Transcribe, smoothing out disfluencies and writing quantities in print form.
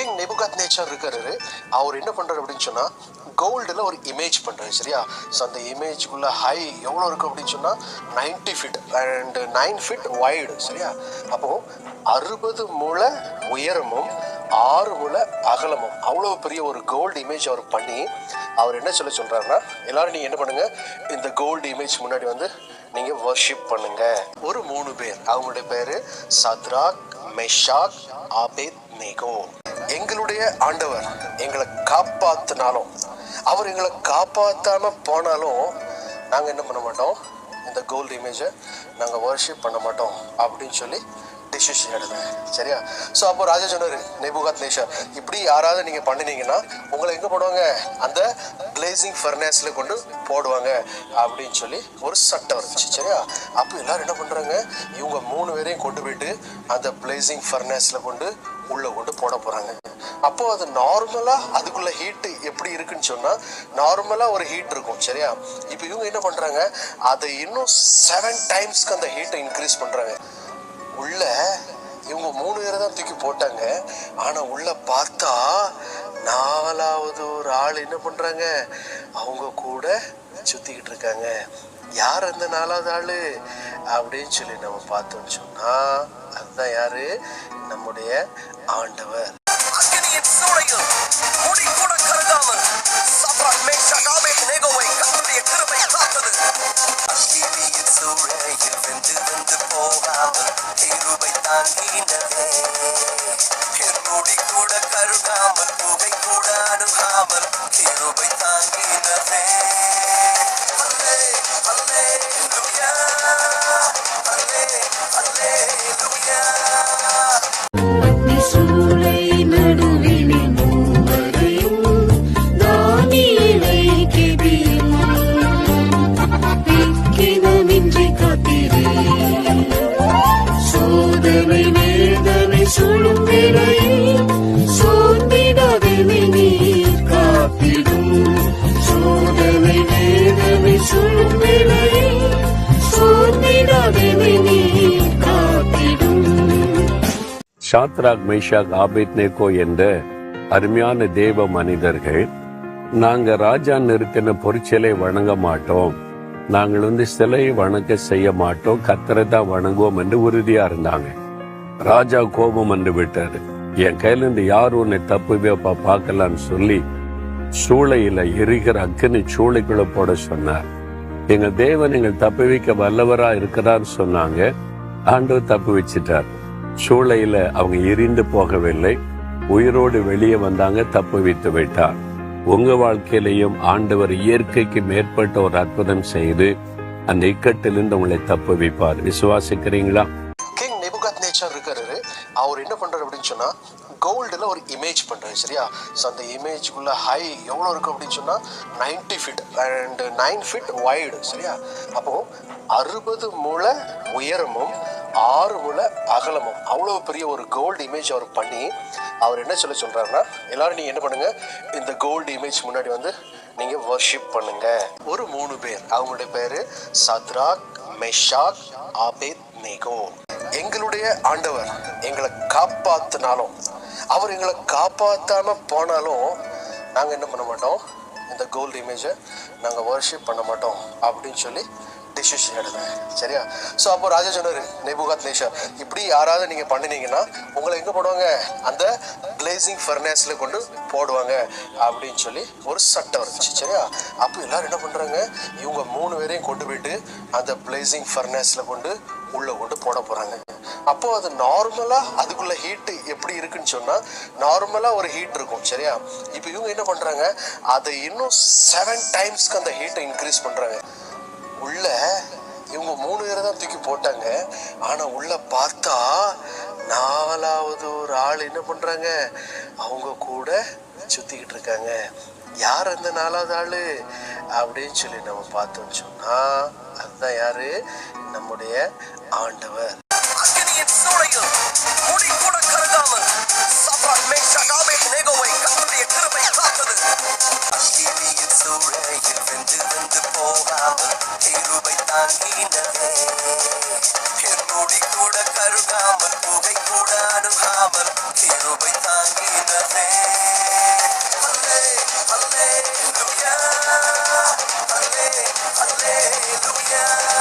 King நெபுகாத் nature இருக்காரு. அவர் என்ன பண்றாரு அப்படின்னு சொன்னா கோல்டுல ஒரு இமேஜ் பண்றாரு. சரியா? ஸோ அந்த இமேஜுக்குள்ள ஹை எவ்வளோ இருக்கும் அப்படின்னு சொன்னா 90 feet அண்ட் 9 feet வைடு. சரியா? அப்போ 60 முழ உயரமும் 6 முழ அகலமும் அவ்வளோ பெரிய ஒரு கோல்டு இமேஜ் அவர் பண்ணி அவர் என்ன சொல்றாருன்னா, எல்லாரும் நீங்க என்ன பண்ணுங்க, இந்த கோல்டு இமேஜ் முன்னாடி வந்து நீங்க வர்ஷிப் பண்ணுங்க. ஒரு 3 பேர், அவங்களுடைய பேரு சத்ராக், மெஷாக், ஆபேத்நேகோ. எங்களுடைய ஆண்டவர் எங்களை காப்பாத்தினாலும் அவர் எங்களை காப்பாத்தாம போனாலும் நாங்க என்ன பண்ண மாட்டோம், இந்த கோல்டு இமேஜை நாங்க வர்ஷிப் பண்ண மாட்டோம் அப்படின்னு சொல்லி டிசிஷன் எடுத்தேன். சரியா? ஸோ அப்போ ராஜா சொன்னாரு, நெபுகாத் நேச்சர் இப்படி யாராவது நீங்க பண்ணினீங்கன்னா உங்களை எங்க போடுவாங்க, அந்த பிளேசிங் ஃபர்னஸ்ல கொண்டு போடுவாங்க அப்படின்னு சொல்லி ஒரு சட்டம் இருந்துச்சு. சரியா? அப்போ எல்லாரும் என்ன பண்றாங்க, இவங்க 3 பேரையும் கொண்டு போயிட்டு அந்த பிளேசிங் ஃபர்னஸ்ல கொண்டு உள்ள கொண்டு போட போறாங்க. அப்போ அது நார்மலா அதுக்குள்ள ஹீட் எப்படி இருக்குன்னு சொன்னா நார்மலா ஒரு ஹீட் இருக்கும். சரியா? இப்போ இவங்க என்ன பண்றாங்க, அதை இன்னும் 7 டைம்ஸ்க்கு அந்த ஹீட்டை இன்க்ரீஸ் பண்றாங்க. உள்ள இவங்க 3 பேரை தான் தூக்கி போட்டாங்க. ஆனா உள்ள பார்த்தா 4வது ஒரு ஆள் என்ன பண்றாங்க, அவங்க கூட சுத்திக்கிட்டு இருக்காங்க. யார் அந்த 4வது ஆளு அப்படின்னு சொல்லி நம்ம பார்த்தோம்னு சொன்னா அதுதான் யாரு, நம்முடைய ஆண்டவர். முடி கூட கருதாமல் சத்ராக், மேஷாக், ஆபேத்நேகோவை கர்த்தருடைய கிருபை காத்தது. அக்கினியின் சூளையில் வெந்து போகாமல் கிருபை தாங்கினதே. என் முடி கூட கருகாமல் புகை கூட அணுகாமல் கிருபை தாங்கினதே. அல்லே அல்லேலூயா, அல்லே அல்லேலூயா. சாத்ராக், மேஷாக், ஆபேத்நேகோ என்ற அருமையான தேவ மனிதர்கள், நாங்க ராஜா நிறுத்தின பொருட்களை வணங்க மாட்டோம், நாங்கள் சிலையை வணங்க செய்ய மாட்டோம், கர்த்தரை தான் வணங்குவோம் என்று உறுதியா இருந்தாங்க. ராஜா கோபம் வந்து விட்டாரு. என் கையில இருந்து யாரும் உன்னை தப்பு பார்க்கலான்னு சொல்லி சூளையில எரிகிற அக்கினி சூளைக்குள்ள போட சொன்னார். எங்க தேவன் எங்கள் தப்பு வைக்க வல்லவரா இருக்கிறான்னு சொன்னாங்க. ஆண்டவர் தப்பு வச்சிட்டார். சூளையில அவங்க எரிந்து போகவில்லை, உயிரோடு வெளியே வந்தாங்க, தப்பு வைத்து விட்டார். உங்க வாழ்க்கையிலையும் ஆண்டவர் இயற்கைக்கு மேற்பட்ட ஒரு அற்புதம் செய்து அந்த இக்கட்டிலிருந்து உங்களை தப்பு வைப்பார். விசுவாசிக்கிறீங்களா? கிங் நெபுகாத் நேச்சர் இருக்காரு. அவர் என்ன பண்றாரு அப்படின்னு சொன்னா கோல்டுல ஒரு இமேஜ் பண்றாரு. சரியா? ஸோ அந்த இமேஜுக்குள்ள ஹை எவ்வளோ இருக்கும் அப்படின்னு சொன்னா 90 feet அண்ட் 9 feet வைடு. சரியா? அப்போ 60 முழ உயரமும் 6 முழ அகலமும் அவ்வளோ பெரிய ஒரு கோல்டு இமேஜ் அவர் பண்ணி அவர் என்ன சொல்றாருன்னா, எல்லாரும் நீங்க என்ன பண்ணுங்க, இந்த கோல்டு இமேஜ் முன்னாடி வந்து நீங்க வர்ஷிப் பண்ணுங்க. ஒரு 3 பேர், அவங்களுடைய பேரு சத்ராக், மெஷாக், ஆபேத்நேகோ. எங்களுடைய ஆண்டவர் எங்களை காப்பாத்தினாலும் அவர் எங்களை காப்பாத்தாம போனாலும் நாங்க என்ன பண்ண மாட்டோம், இந்த கோல்டு இமேஜை நாங்க வர்ஷிப் பண்ண மாட்டோம் அப்படின்னு சொல்லி டிசிஷன் எடுத்தேன். சரியா? ஸோ அப்போ ராஜா சொன்னாரு, நெபுகாத் நேச்சர் இப்படி யாராவது நீங்க பண்ணினீங்கன்னா உங்களை எங்க போடுவாங்க, அந்த பிளேசிங் ஃபர்னஸ்ல கொண்டு போடுவாங்க அப்படின்னு சொல்லி ஒரு சட்டம் இருந்துச்சு. சரியா? அப்போ எல்லாரும் என்ன பண்றாங்க, இவங்க 3 பேரையும் கொண்டு போயிட்டு அந்த பிளேசிங் ஃபர்னஸ்ல கொண்டு உள்ள கொண்டு போட போறாங்க. அப்போ அது நார்மலா அதுக்குள்ள ஹீட் எப்படி இருக்குன்னு சொன்னா நார்மலா ஒரு ஹீட் இருக்கும். சரியா? இப்போ இவங்க என்ன பண்றாங்க, அதை இன்னும் 7 டைம்ஸ்க்கு அந்த ஹீட்டை இன்க்ரீஸ் பண்றாங்க. உள்ள இவங்க 3 பேரை தான் தூக்கி போட்டாங்க. ஆனா உள்ள பார்த்தா 4வது ஒரு ஆள் என்ன பண்றாங்க, அவங்க கூட சுத்திக்கிட்டு இருக்காங்க. யார் அந்த 4வது ஆளு அப்படின்னு சொல்லி நம்ம பார்த்தோம்னு சொன்னா அதுதான் யாரு, நம்முடைய ஆண்டவர். முடி கூட கருதாமல் சத்ராக், மேஷாக், ஆபேத்நேகோவை கர்த்தருடைய கிருபை காத்தது. அக்கினியின் சூளையில் வெந்து போகாமல் கிருபை தாங்கினதே. என் முடி கூட கருகாமல் புகை கூட அணுகாமல் கிருபை தாங்கினதே. Hallelujah.